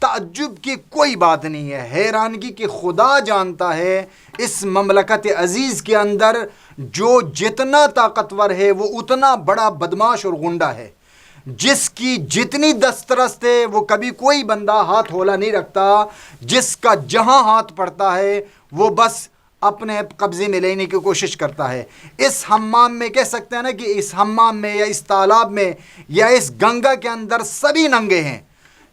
تعجب کی کوئی بات نہیں ہے، حیرانگی کہ خدا جانتا ہے اس مملکت عزیز کے اندر جو جتنا طاقتور ہے وہ اتنا بڑا بدماش اور غنڈہ ہے، جس کی جتنی دسترست ہے وہ کبھی کوئی بندہ ہاتھ ہولا نہیں رکھتا، جس کا جہاں ہاتھ پڑتا ہے وہ بس اپنے قبضے میں لینے کی کوشش کرتا ہے۔ اس حمام میں کہہ سکتے ہیں نا کہ اس حمام میں یا اس تالاب میں یا اس گنگا کے اندر سبھی ننگے ہیں،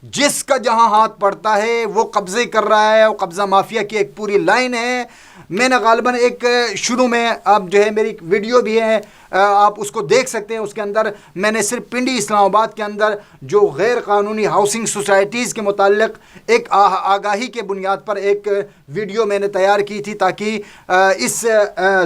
جس کا جہاں ہاتھ پڑتا ہے وہ قبضے کر رہا ہے، وہ قبضہ مافیا کی ایک پوری لائن ہے۔ میں نے غالباً ایک شروع میں اب جو ہے میری ویڈیو بھی ہے، آپ اس کو دیکھ سکتے ہیں، اس کے اندر میں نے صرف پنڈی اسلام آباد کے اندر جو غیر قانونی ہاؤسنگ سوسائٹیز کے متعلق ایک آگاہی کے بنیاد پر ایک ویڈیو میں نے تیار کی تھی، تاکہ اس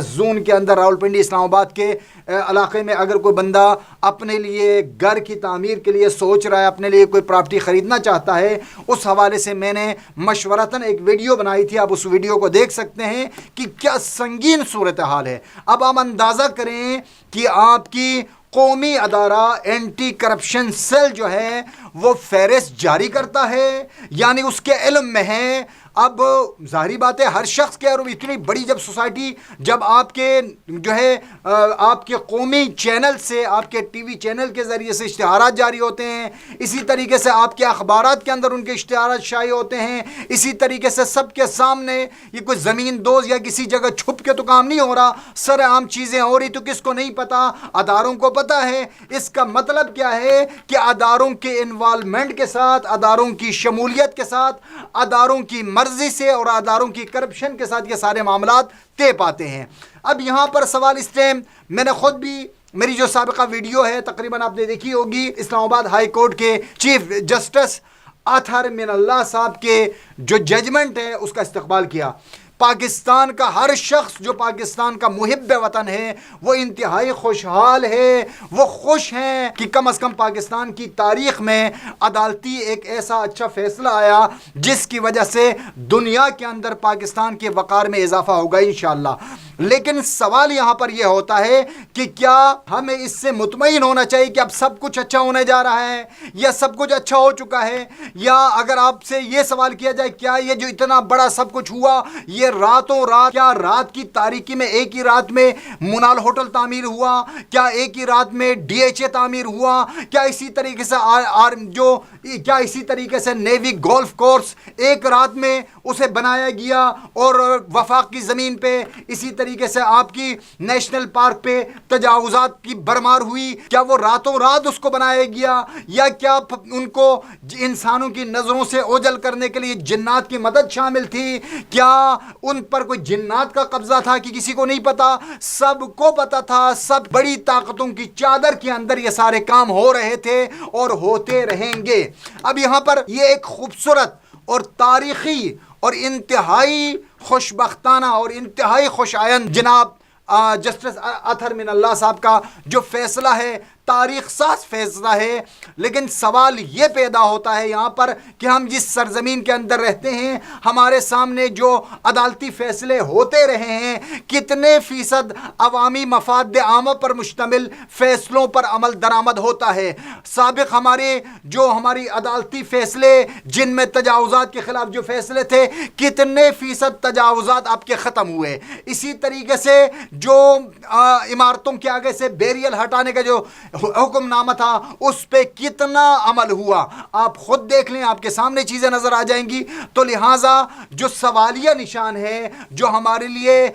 زون کے اندر راولپنڈی اسلام آباد کے علاقے میں اگر کوئی بندہ اپنے لیے گھر کی تعمیر کے لیے سوچ رہا ہے، اپنے لیے کوئی پراپرٹی خریدنا چاہتا ہے، اس حوالے سے میں نے مشورتاً ایک ویڈیو بنائی تھی، آپ اس ویڈیو کو دیکھ سکتے ہیں کہ کیا سنگین صورتحال ہے۔ اب آپ اندازہ کریں کہ آپ کی قومی ادارہ اینٹی کرپشن سیل جو ہے وہ فہرست جاری کرتا ہے، یعنی اس کے علم میں ہے۔ اب ظاہری بات ہے ہر شخص کے، اور اتنی بڑی جب سوسائٹی، جب آپ کے جو ہے آپ کے قومی چینل سے، آپ کے ٹی وی چینل کے ذریعے سے اشتہارات جاری ہوتے ہیں، اسی طریقے سے آپ کے اخبارات کے اندر ان کے اشتہارات شائع ہوتے ہیں، اسی طریقے سے سب کے سامنے، یہ کوئی زمین دوز یا کسی جگہ چھپ کے تو کام نہیں ہو رہا، سر عام چیزیں ہو رہی، تو کس کو نہیں پتا؟ اداروں کو پتا ہے۔ اس کا مطلب کیا ہے کہ اداروں کے انوالومنٹ کے ساتھ، اداروں کی شمولیت کے ساتھ، اداروں کی مرضی سے اور اداروں کی کرپشن کے ساتھ یہ سارے معاملات طے پاتے ہیں۔ اب یہاں پر سوال اس ٹائم، میں نے خود بھی میری جو سابقہ ویڈیو ہے تقریباً آپ نے دیکھی ہوگی، اسلام آباد ہائی کورٹ کے چیف جسٹس اطہر من اللہ صاحب کے جو ججمنٹ ہے اس کا استقبال کیا۔ پاکستان کا ہر شخص جو پاکستان کا محب وطن ہے وہ انتہائی خوشحال ہے، وہ خوش ہیں کہ کم از کم پاکستان کی تاریخ میں عدالتی ایک ایسا اچھا فیصلہ آیا جس کی وجہ سے دنیا کے اندر پاکستان کے وقار میں اضافہ ہوگا انشاءاللہ۔ لیکن سوال یہاں پر یہ ہوتا ہے کہ کیا ہمیں اس سے مطمئن ہونا چاہیے کہ اب سب کچھ اچھا ہونے جا رہا ہے یا سب کچھ اچھا ہو چکا ہے؟ یا اگر آپ سے یہ سوال کیا جائے کیا یہ جو اتنا بڑا سب کچھ ہوا یہ راتوں رات، کیا رات کی تاریکی میں ایک ہی رات میں منال ہوٹل تعمیر ہوا؟ کیا ایک ہی رات میں ڈی ایچ اے تعمیر ہوا؟ کیا اسی طریقے سے کیا اسی طریقے سے نیوی گولف کورس ایک رات میں اسے بنایا گیا اور وفاق کی زمین پہ اسی طریقے سے آپ کی نیشنل پارک پہ تجاوزات کی برمار ہوئی؟ کیا وہ راتوں رات اس کو بنایا گیا یا کیا ان کو انسانوں کی نظروں سے اوجھل کرنے کے لیے جنات کی مدد شامل تھی؟ کیا ان پر کوئی جنات کا قبضہ تھا کہ کسی کو نہیں پتا؟ سب کو پتا تھا، سب بڑی طاقتوں کی چادر کے اندر یہ سارے کام ہو رہے تھے اور ہوتے رہیں گے۔ اب یہاں پر یہ ایک خوبصورت اور تاریخی اور انتہائی خوشبختانہ اور انتہائی خوش آئند جناب جسٹس اطہر من اللہ صاحب کا جو فیصلہ ہے، تاریخ ساز فیصلہ ہے۔ لیکن سوال یہ پیدا ہوتا ہے یہاں پر کہ ہم جس سرزمین کے اندر رہتے ہیں، ہمارے سامنے جو عدالتی فیصلے ہوتے رہے ہیں، کتنے فیصد عوامی مفاد عامہ پر مشتمل فیصلوں پر عمل درآمد ہوتا ہے؟ سابق ہماری عدالتی فیصلے جن میں تجاوزات کے خلاف جو فیصلے تھے، کتنے فیصد تجاوزات آپ کے ختم ہوئے؟ اسی طریقے سے جو عمارتوں کے آگے سے بیریل ہٹانے کا جو حکم نامہ تھا اس پہ کتنا عمل ہوا؟ آپ خود دیکھ لیں، آپ کے سامنے چیزیں نظر آ جائیں گی۔ تو لہٰذا جو سوالیہ نشان ہے، جو ہمارے لیے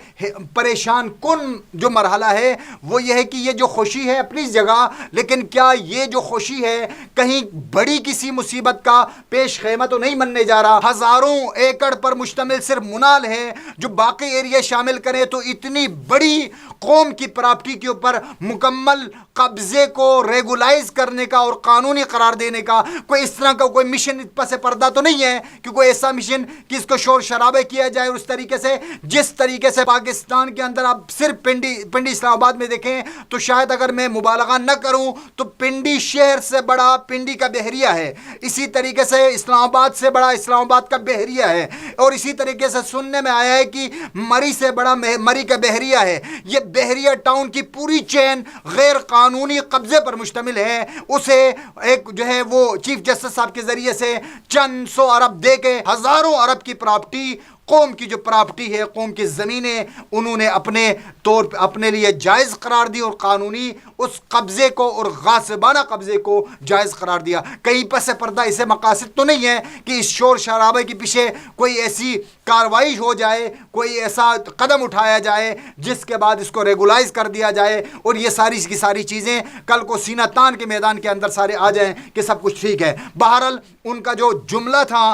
پریشان کن جو مرحلہ ہے، وہ یہ ہے کہ یہ جو خوشی ہے اپنی جگہ، لیکن کیا یہ جو خوشی ہے کہیں بڑی کسی مصیبت کا پیش خیمہ تو نہیں بننے جا رہا؟ ہزاروں ایکڑ پر مشتمل صرف منال ہے، جو باقی ایریا شامل کریں تو اتنی بڑی قوم کی پراپرٹی کے اوپر مکمل قبضے کو ریگولائز کرنے کا اور قانونی قرار دینے کا کوئی اس طرح کا کوئی مشن پس پردہ تو نہیں ہے کہ کوئی ایسا مشن کہ اس کو شور شرابے کیا جائے۔ اور اس طریقے سے جس طریقے سے پاکستان کے اندر آپ صرف پنڈی اسلام آباد میں دیکھیں تو شاید اگر میں مبالغہ نہ کروں تو پنڈی شہر سے بڑا پنڈی کا بحریہ ہے، اسی طریقے سے اسلام آباد سے بڑا اسلام آباد کا بحریہ ہے، اور اسی طریقے سے سننے میں آیا ہے کہ مری سے بڑا مری کا بحریہ ہے۔ یہ بحریہ ٹاؤن کی پوری چین غیر قانونی قبضے قبضے پر مشتمل ہے اسے ایک جو ہے وہ چیف جسٹس صاحب کے ذریعے سے چند 100 ارب دے کے ہزاروں ارب کی پراپرٹی، قوم کی جو پراپرٹی ہے، قوم کی زمینیں انہوں نے اپنے طور پہ اپنے لیے جائز قرار دی اور قانونی اس قبضے کو اور غاصبانہ قبضے کو جائز قرار دیا۔ کہیں پس پردہ اسے مقاصد تو نہیں ہے کہ اس شور شرابے کے پیچھے کوئی ایسی کارروائی ہو جائے، کوئی ایسا قدم اٹھایا جائے جس کے بعد اس کو ریگولائز کر دیا جائے اور یہ ساری کی ساری چیزیں کل کو سینہ تان کے میدان کے اندر سارے آ جائیں کہ سب کچھ ٹھیک ہے۔ بہرحال ان کا جو جملہ تھا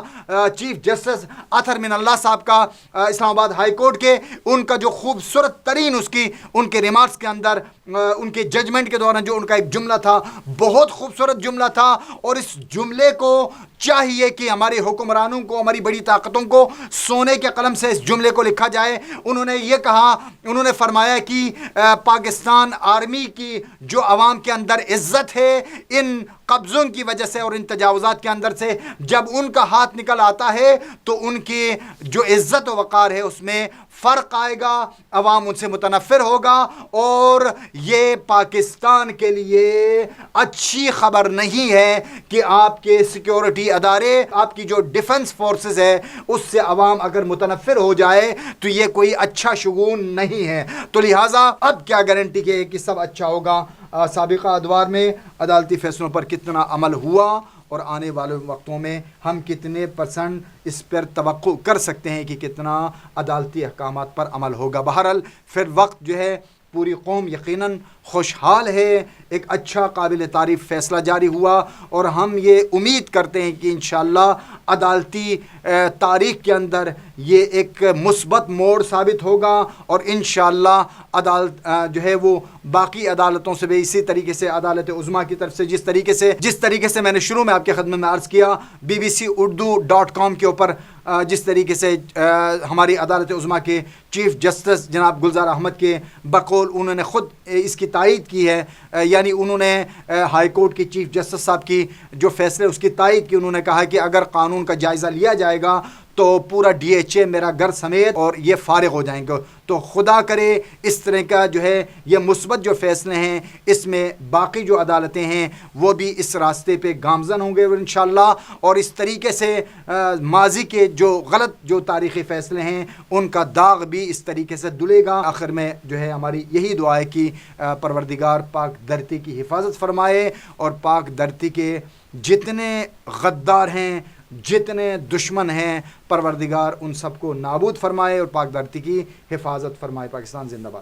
چیف جسٹس اطہر من اللہ صاحب کا اسلام آباد ہائی کورٹ کے، ان کا جو خوبصورت ترین ان کے ریمارکس کے اندر ان کے ججمنٹ کے دوران جو ان کا ایک جملہ تھا، بہت خوبصورت جملہ تھا، اور اس جملے کو چاہیے کہ ہمارے حکمرانوں کو، ہماری بڑی طاقتوں کو سونے کے قلم سے اس جملے کو لکھا جائے۔ انہوں نے یہ کہا، انہوں نے فرمایا کہ پاکستان آرمی کی جو عوام کے اندر عزت ہے ان قبضوں کی وجہ سے اور ان تجاوزات کے اندر سے جب ان کا ہاتھ نکل آتا ہے تو ان کی جو عزت و وقار ہے اس میں فرق آئے گا، عوام ان سے متنفر ہوگا، اور یہ پاکستان کے لیے اچھی خبر نہیں ہے کہ آپ کے سیکیورٹی ادارے، آپ کی جو ڈیفنس فورسز ہے اس سے عوام اگر متنفر ہو جائے تو یہ کوئی اچھا شگون نہیں ہے۔ تو لہٰذا اب کیا گارنٹی ہے کہ سب اچھا ہوگا؟ سابقہ ادوار میں عدالتی فیصلوں پر کتنا عمل ہوا اور آنے والے وقتوں میں ہم کتنے % اس پر توقع کر سکتے ہیں کہ کتنا عدالتی احکامات پر عمل ہوگا۔ بہرحال فی الوقت جو ہے پوری قوم یقیناً خوشحال ہے، ایک اچھا قابل تعریف فیصلہ جاری ہوا، اور ہم یہ امید کرتے ہیں کہ انشاءاللہ عدالتی تاریخ کے اندر یہ ایک مثبت موڑ ثابت ہوگا، اور انشاءاللہ عدالت جو ہے وہ باقی عدالتوں سے بھی اسی طریقے سے عدالت عظمیٰ کی طرف سے جس طریقے سے میں نے شروع میں آپ کے خدمت میں عرض کیا bbcurdu.com کے اوپر جس طریقے سے ہماری عدالت عظمیٰ کے چیف جسٹس جناب گلزار احمد کے بقول انہوں نے خود اس کی تائید کی ہے، یعنی انہوں نے ہائی کورٹ کی چیف جسٹس صاحب کی جو فیصلے اس کی تائید کی، انہوں نے کہا کہ اگر قانون کا جائزہ لیا جائے گا تو پورا DHA میرا گھر سمیت اور یہ فارغ ہو جائیں گے۔ تو خدا کرے اس طرح کا جو ہے یہ مثبت جو فیصلے ہیں اس میں باقی جو عدالتیں ہیں وہ بھی اس راستے پہ گامزن ہوں گے انشاءاللہ، اور اس طریقے سے ماضی کے جو غلط جو تاریخی فیصلے ہیں ان کا داغ بھی اس طریقے سے دھلے گا۔ آخر میں جو ہے ہماری یہی دعا ہے کہ پروردگار پاک دھرتی کی حفاظت فرمائے، اور پاک دھرتی کے جتنے غدار ہیں، جتنے دشمن ہیں، پروردگار ان سب کو نابود فرمائے اور پاک دھرتی کی حفاظت فرمائے۔ پاکستان زندہ باد۔